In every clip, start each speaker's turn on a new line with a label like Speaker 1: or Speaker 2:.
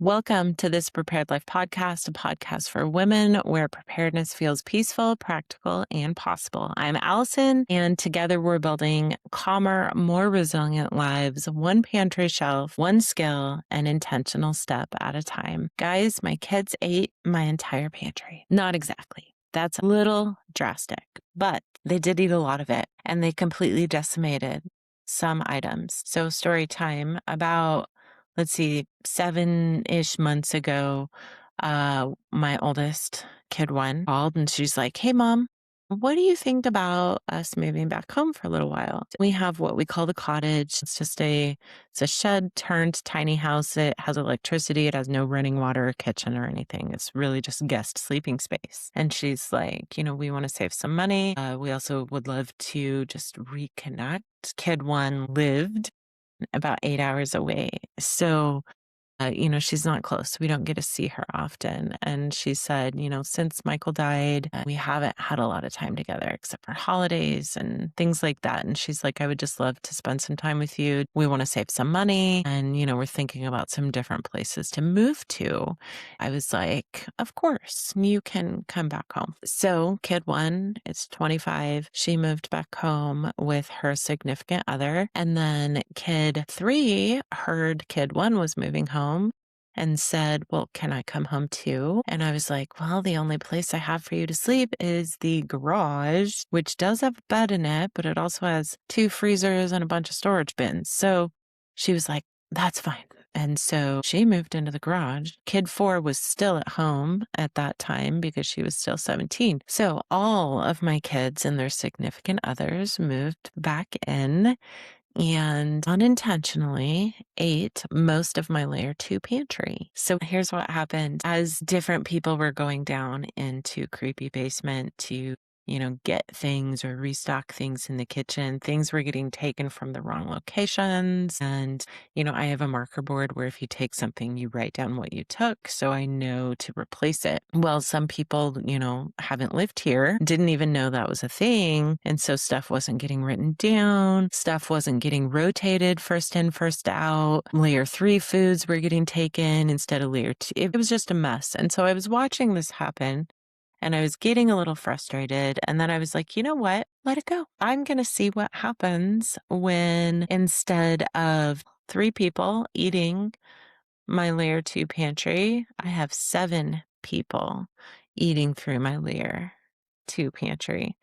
Speaker 1: Welcome to this Prepared Life podcast, a podcast for women where preparedness feels peaceful, practical, and possible. I'm Allison, and together we're building calmer, more resilient lives, one pantry shelf, one skill, an intentional step at a time. Guys, my kids ate my entire pantry. Not exactly. That's a little drastic, but they did eat a lot of it, and they completely decimated some items. So story time about, let's see, 7-ish months ago, my oldest kid one called and she's like, "Hey mom, what do you think about us moving back home for a little while?" We have what we call the cottage. It's a shed turned tiny house. It has electricity. It has no running water, kitchen or anything. It's really just guest sleeping space. And she's like, we want to save some money. We also would love to just reconnect. Kid one lived about 8 hours away. So she's not close. We don't get to see her often. And she said, since Michael died, we haven't had a lot of time together except for holidays and things like that. And she's like, I would just love to spend some time with you. We want to save some money. And, we're thinking about some different places to move to. I was like, of course, you can come back home. So kid one, it's 25. She moved back home with her significant other. And then kid three heard kid one was moving home and said, well, can I come home too? And I was like, well, the only place I have for you to sleep is the garage, which does have a bed in it, but it also has 2 freezers and a bunch of storage bins. So she was like, that's fine. And so she moved into the garage. Kid 4 was still at home at that time because she was still 17. So all of my kids and their significant others moved back in and unintentionally ate most of my layer 2 pantry. So here's what happened. As different people were going down into creepy basement to get things or restock things in the kitchen. Things were getting taken from the wrong locations. And, I have a marker board where if you take something, you write down what you took so I know to replace it. Well, some people, haven't lived here, didn't even know that was a thing. And so stuff wasn't getting written down. Stuff wasn't getting rotated first in, first out. Layer 3 foods were getting taken instead of layer 2. It was just a mess. And so I was watching this happen. And I was getting a little frustrated. And then I was like, you know what? Let it go. I'm going to see what happens when instead of 3 people eating my layer 2 pantry, I have 7 people eating through my layer 2 pantry.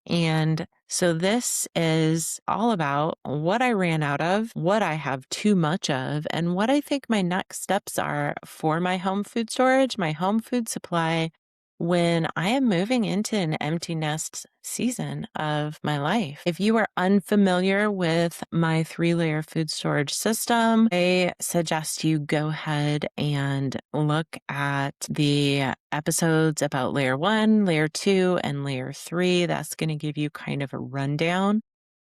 Speaker 1: And so this is all about what I ran out of, what I have too much of, and what I think my next steps are for my home food storage, my home food supply, when I am moving into an empty nest season of my life. If you are unfamiliar with my 3-layer food storage system, I suggest you go ahead and look at the episodes about layer 1, layer 2, and layer 3. That's going to give you kind of a rundown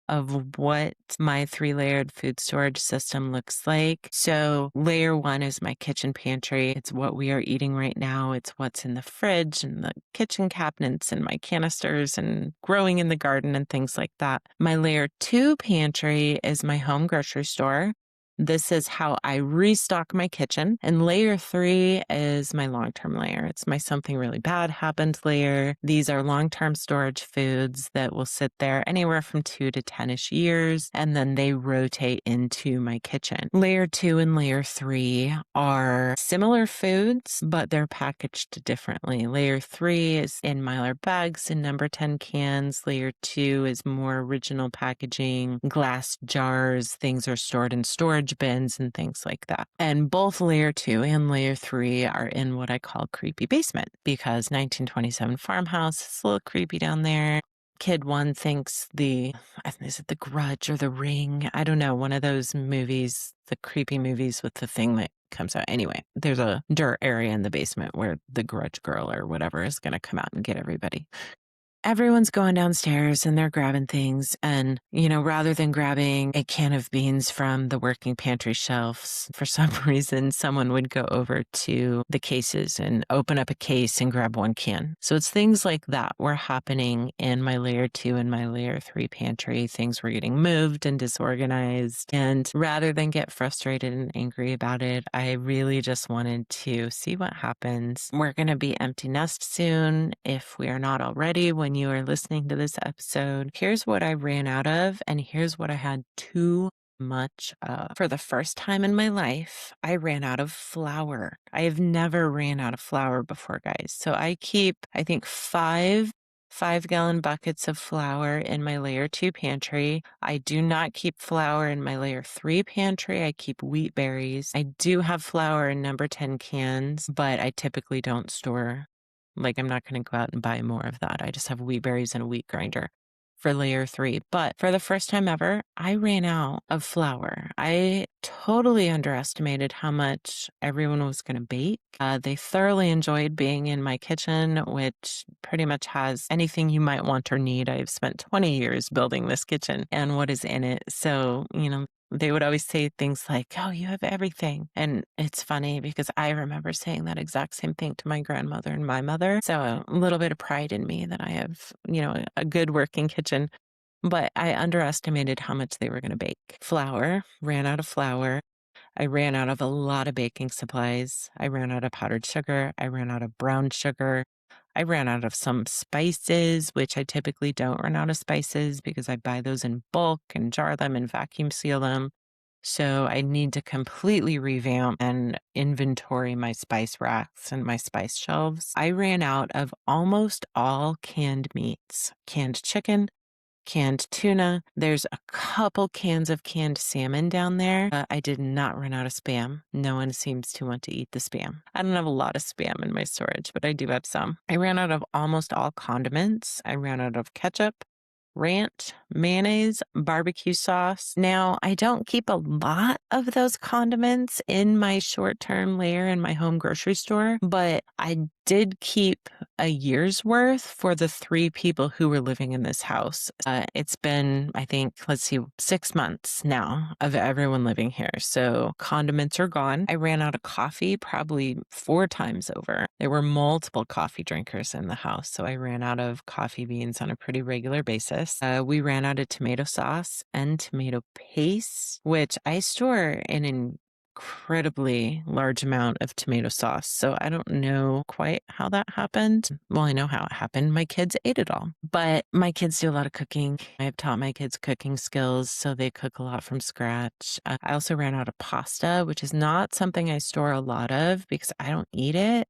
Speaker 1: of what my 3-layered food storage system looks like. So layer 1 is my kitchen pantry. It's what we are eating right now. It's what's in the fridge and the kitchen cabinets and my canisters and growing in the garden and things like that. My layer 2 pantry is my home grocery store. This is how I restock my kitchen. And layer 3 is my long-term layer. It's my something really bad happened layer. These are long-term storage foods that will sit there anywhere from 2 to 10-ish years, and then they rotate into my kitchen. Layer 2 and layer 3 are similar foods, but they're packaged differently. Layer 3 is in Mylar bags and number 10 cans. Layer 2 is more original packaging, glass jars. Things are stored in storage bins and things like that. And both layer 2 and layer 3 are in what I call creepy basement because 1927 farmhouse is a little creepy down there. Kid 1 thinks is it The Grudge or The Ring? I don't know. One of those movies, the creepy movies with the thing that comes out. Anyway, there's a dirt area in the basement where the Grudge girl or whatever is going to come out and get everybody. everyone's going downstairs and they're grabbing things. And, rather than grabbing a can of beans from the working pantry shelves, for some reason, someone would go over to the cases and open up a case and grab one can. So it's things like that were happening in my layer 2 and my layer 3 pantry. Things were getting moved and disorganized. And rather than get frustrated and angry about it, I really just wanted to see what happens. We're going to be empty nest soon, if we are not already, when you are listening to this episode. Here's what I ran out of, and here's what I had too much of. For the first time in my life, I ran out of flour. I have never ran out of flour before, guys. So I keep, I think, five-gallon buckets of flour in my layer 2 pantry. I do not keep flour in my layer 3 pantry. I keep wheat berries. I do have flour in number 10 cans, but I typically don't store. I'm not going to go out and buy more of that. I just have wheat berries and a wheat grinder for layer 3. But for the first time ever, I ran out of flour. I totally underestimated how much everyone was going to bake. They thoroughly enjoyed being in my kitchen, which pretty much has anything you might want or need. I've spent 20 years building this kitchen and what is in it. So, they would always say things like, "Oh, you have everything." And it's funny because I remember saying that exact same thing to my grandmother and my mother. So a little bit of pride in me that I have, a good working kitchen. But I underestimated how much they were going to bake. Flour, ran out of flour. I ran out of a lot of baking supplies. I ran out of powdered sugar. I ran out of brown sugar. I ran out of some spices, which I typically don't run out of spices because I buy those in bulk and jar them and vacuum seal them. So I need to completely revamp and inventory my spice racks and my spice shelves. I ran out of almost all canned meats, canned chicken, canned tuna. There's a couple cans of canned salmon down there. I did not run out of Spam. No one seems to want to eat the Spam. I don't have a lot of Spam in my storage, but I do have some. I ran out of almost all condiments. I ran out of ketchup, ranch, mayonnaise, barbecue sauce. Now, I don't keep a lot of those condiments in my short-term layer in my home grocery store, but I did keep a year's worth for the 3 people who were living in this house. It's been, I think, 6 months now of everyone living here. So condiments are gone. I ran out of coffee probably 4 times over. There were multiple coffee drinkers in the house, so I ran out of coffee beans on a pretty regular basis. We ran out of tomato sauce and tomato paste, which I store in an incredibly large amount of tomato sauce. So I don't know quite how that happened. Well, I know how it happened. My kids ate it all. But my kids do a lot of cooking. I have taught my kids cooking skills, so they cook a lot from scratch. I also ran out of pasta, which is not something I store a lot of because I don't eat it.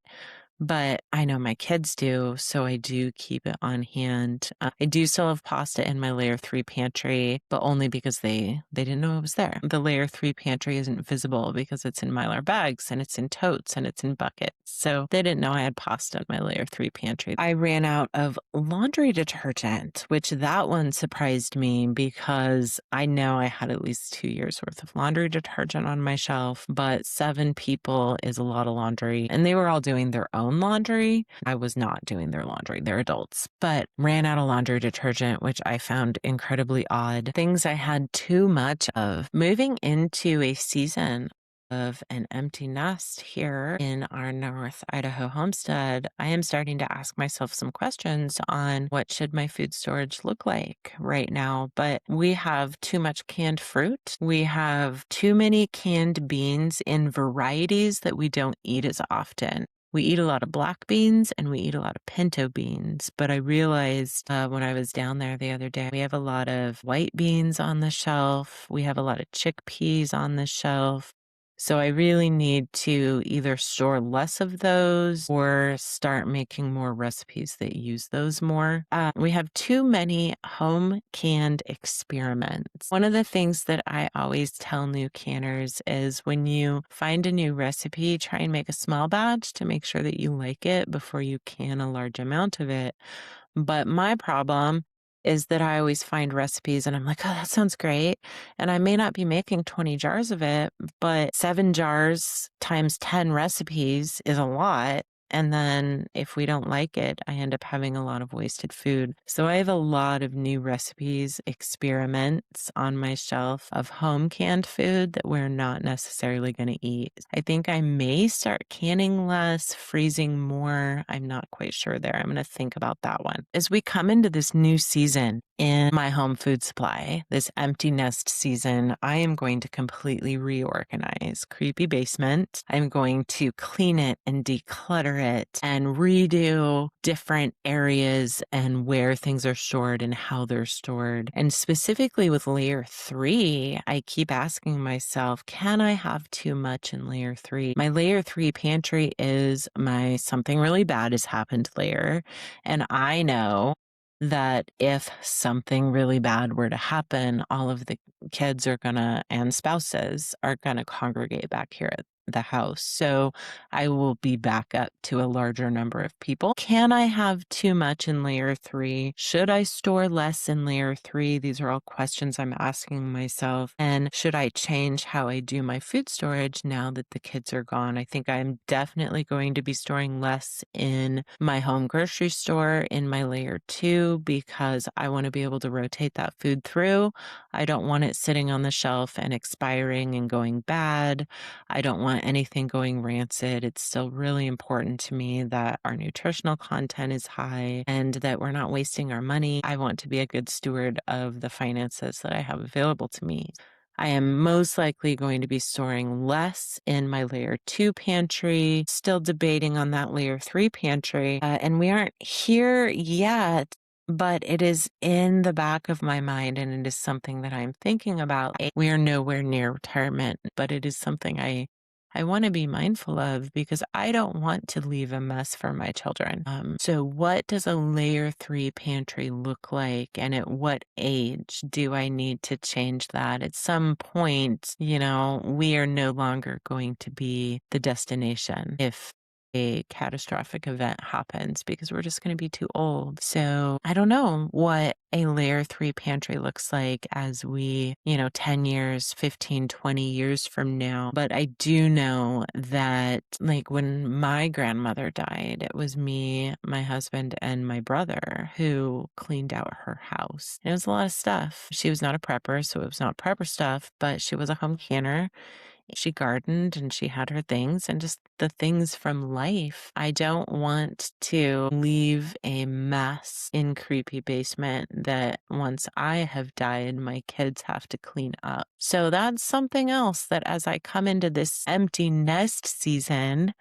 Speaker 1: But I know my kids do, so I do keep it on hand. I do still have pasta in my layer 3 pantry, but only because they didn't know it was there. The layer 3 pantry isn't visible because it's in Mylar bags and it's in totes and it's in buckets. So they didn't know I had pasta in my layer 3 pantry. I ran out of laundry detergent, which that one surprised me because I know I had at least 2 years worth of laundry detergent on my shelf, but 7 people is a lot of laundry and they were all doing their own laundry. I was not doing their laundry. They're adults, but ran out of laundry detergent, which I found incredibly odd. Things I had too much of. Moving into a season of an empty nest here in our North Idaho homestead, I am starting to ask myself some questions on what should my food storage look like right now. But we have too much canned fruit. We have too many canned beans in varieties that we don't eat as often. We eat a lot of black beans and we eat a lot of pinto beans. But I realized when I was down there the other day, we have a lot of white beans on the shelf. We have a lot of chickpeas on the shelf. So I really need to either store less of those or start making more recipes that use those more. We have too many home canned experiments. One of the things that I always tell new canners is when you find a new recipe, try and make a small batch to make sure that you like it before you can a large amount of it. But my problem is that I always find recipes and I'm like, oh, that sounds great. And I may not be making 20 jars of it, but 7 jars times 10 recipes is a lot. And then if we don't like it, I end up having a lot of wasted food. So I have a lot of new recipes, experiments on my shelf of home canned food that we're not necessarily going to eat. I think I may start canning less, freezing more. I'm not quite sure there. I'm going to think about that one. As we come into this new season in my home food supply, this empty nest season, I am going to completely reorganize Creepy Basement. I'm going to clean it and declutter it and redo different areas and where things are stored and how they're stored. And specifically with layer 3, I keep asking myself, can I have too much in layer 3? My layer 3 pantry is my something really bad has happened layer. And I know that if something really bad were to happen, all of the kids and spouses are gonna congregate back here at the house. So I will be back up to a larger number of people. Can I have too much in layer 3? Should I store less in layer 3? These are all questions I'm asking myself. And should I change how I do my food storage now that the kids are gone? I think I'm definitely going to be storing less in my home grocery store in my layer 2 because I want to be able to rotate that food through. I don't want it sitting on the shelf and expiring and going bad. I don't want anything going rancid. It's still really important to me that our nutritional content is high and that we're not wasting our money. I want to be a good steward of the finances that I have available to me. I am most likely going to be storing less in my layer 2 pantry, still debating on that layer 3 pantry. And we aren't here yet, but it is in the back of my mind and it is something that I'm thinking about. We are nowhere near retirement, but it is something I want to be mindful of because I don't want to leave a mess for my children. So what does a layer 3 pantry look like? And at what age do I need to change that? At some point, we are no longer going to be the destination if a catastrophic event happens because we're just going to be too old. So I don't know what a layer 3 pantry looks like as 10 years, 15, 20 years from now. But I do know that like when my grandmother died, it was me, my husband, and my brother who cleaned out her house. And it was a lot of stuff. She was not a prepper, so it was not prepper stuff, but she was a home canner. She gardened and she had her things and just the things from life. I don't want to leave a mess in Creepy Basement that once I have died, my kids have to clean up. So that's something else that as I come into this empty nest season,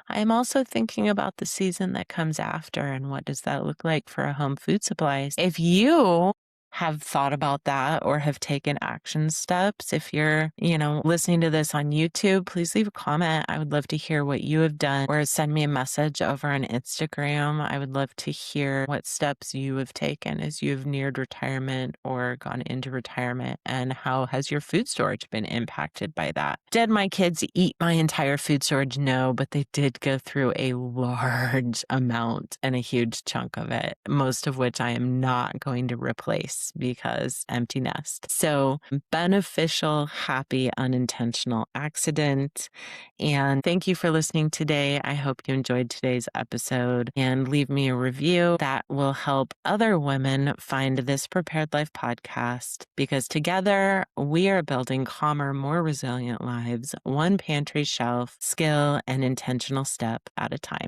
Speaker 1: I'm also thinking about the season that comes after and what does that look like for a home food supply. If you have thought about that or have taken action steps. If you're, listening to this on YouTube, please leave a comment. I would love to hear what you have done or send me a message over on Instagram. I would love to hear what steps you have taken as you've neared retirement or gone into retirement and how has your food storage been impacted by that? Did my kids eat my entire food storage? No, but they did go through a large amount and a huge chunk of it, most of which I am not going to replace because empty nest. So beneficial, happy, unintentional accident. And thank you for listening today. I hope you enjoyed today's episode and leave me a review that will help other women find this Prepared Life podcast because together we are building calmer, more resilient lives, one pantry shelf, skill, and intentional step at a time.